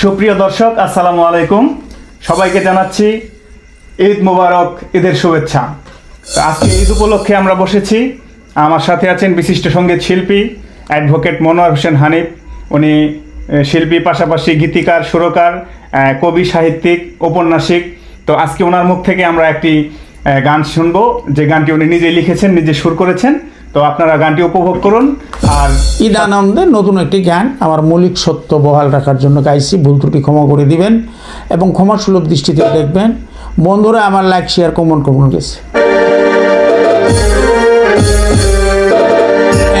সুপ্রিয় দর্শক, আসসালামু আলাইকুম। সবাইকে জানাচ্ছি ঈদ মোবারক, ঈদের শুভেচ্ছা। আজকে ঈদ উপলক্ষে আমরা বসেছি। আমার সাথে আছেন বিশিষ্ট সঙ্গীত শিল্পী অ্যাডভোকেট মনোয়ার হোসেন হানিফ। উনি শিল্পী, পাশাপাশি গীতিকার, সুরকার, কবি, সাহিত্যিক, ঔপন্যাসিক। তো আজকে ওনার মুখ থেকে আমরা একটি গান শুনবো, যে গানটি উনি নিজেই লিখেছেন, নিজে সুর করেছেন। তো আপনারা গানটি উপভোগ করুন। আর ঈদ আনন্দে নতুন একটি গান আমার মৌলিক সত্য বহাল রাখার জন্য গাইছি। ভুল ত্রুটি ক্ষমা করে দিবেন এবং ক্ষমা সুলভ দৃষ্টিতে দেখবেন। বন্ধুরা আমার লাইক, শেয়ার, কমেন্ট গেছে।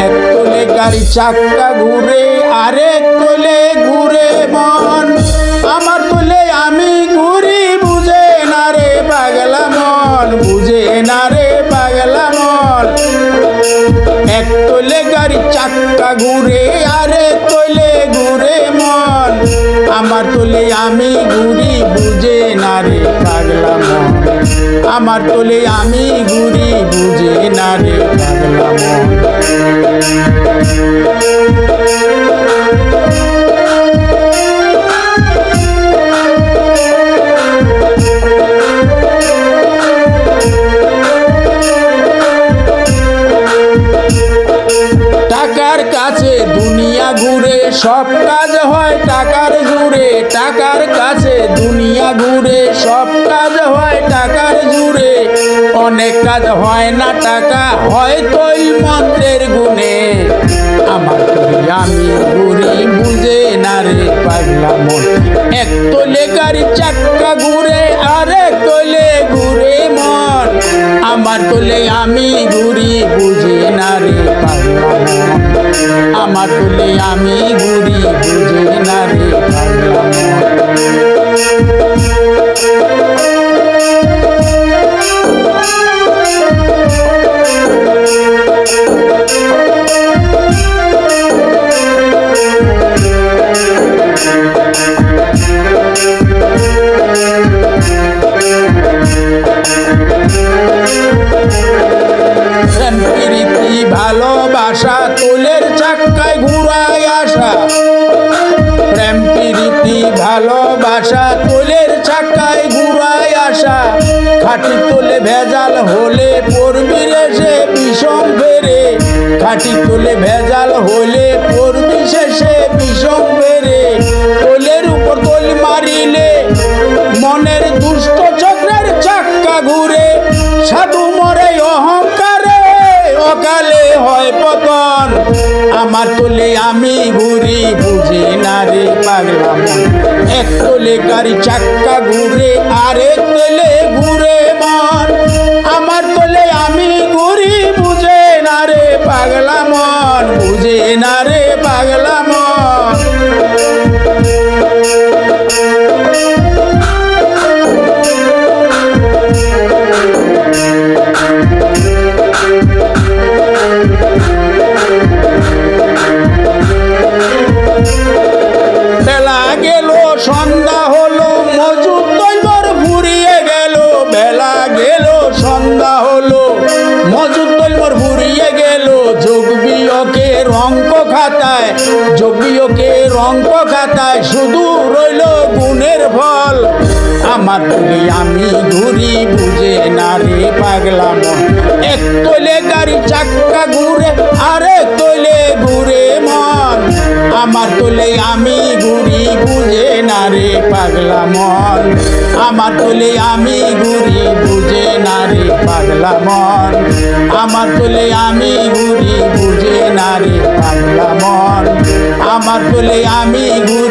এক তোলে গাড়ি চাক্কা ঘুরে, আরেক তোলে ঘুরে মন, আমার তোলে আমি ঘুরি, বুঝে না রে পাগলা মন, বুঝে না রে পাগলা মন। এক তোলে গাড়ি চাক্কা ঘুরে, আরেক তোলে ঘুরে মন, আমার তোলে আমি ঘুরি, বুঝে না রে পাগলা মন, আমার তোলে আমি ঘুরি, বুঝে না রে পাগলা মন। টাকার কাছে দুনিয়া ঘুরে, সব কাজ হয় টাকার জুড়ে, টাকার কাছে দুনিয়া ঘুরে, সব কাজ হয় টাকার জুড়ে, অনেক কাজ হয় না টাকা হয় তৈল মন্ত্রের গুণে, আমার তোলে আমি ঘুরি, বুঝে না রে পাগলা মন। এক তোলে গাড়ি চাক্কা ঘুরে, আরেক তোলে ঘুরে মন, আমার তোলে আমি ঘুরি, বুঝে না রে পাগলা মন, আমার তোলে আমি ঘুরি, বুঝে না রে পাগলা মন। ভালোবাসা তোলের চাক্কায় ঘুরায় আসা, প্রেম প্রীতি ভালোবাসা তোলের চাক্কায় ঘুরায় আসা, খাঁটি তোলে ভেজাল হলে পড়বি রে সে বিষম ফেরে, খাঁটি তোলে ভেজাল হলে পড়বি শেষে বিষম ফেরে, তোলের উপর তোল মারিলে মনের দুষ্ট চক্রের চাক্কা ঘুরে, সাধু মরে অহংকারে, অকালে হয় পতন, আমার তোলে আমি ঘুরি, বুঝে না রে পাগলা মন। এক তোলে গাড়ি চাক্কা ঘুরে, আরেক তোলে ঘুরে মন, আমার তোলে আমি ঘুরি, বুঝে না রে পাগলা মন, বুঝে না রে পাগলা মন। বেলা গেল সন্ধ্যা হলো, মজুদ তৈবর ফুরিয়ে গেল, বেলা গেল সন্ধ্যা হলো, মজুদ তৈবর ফুরিয়ে গেল, যোগ বিয়োগের অঙ্ক খাতায়, যোগ বিয়োগের অঙ্ক খাতায় শুধু রইল গুণের ফল, আমার তোলে আমি ঘুরি, বুঝে না রে পাগলা মন। এক তোলে গাড়ি চাক্কা ঘুরে, আরেক তোলে ঘুরে মন, আমার তোলে আমি ঘুরি, বুঝে না রে পাগলা মন, আমার তোলে আমি ঘুরি, বুঝে না রে পাগলা মন, আমার তোলে আমি ঘুরি, বুঝে না রে পাগলা মন, আমার তোলে আমি ঘুরি।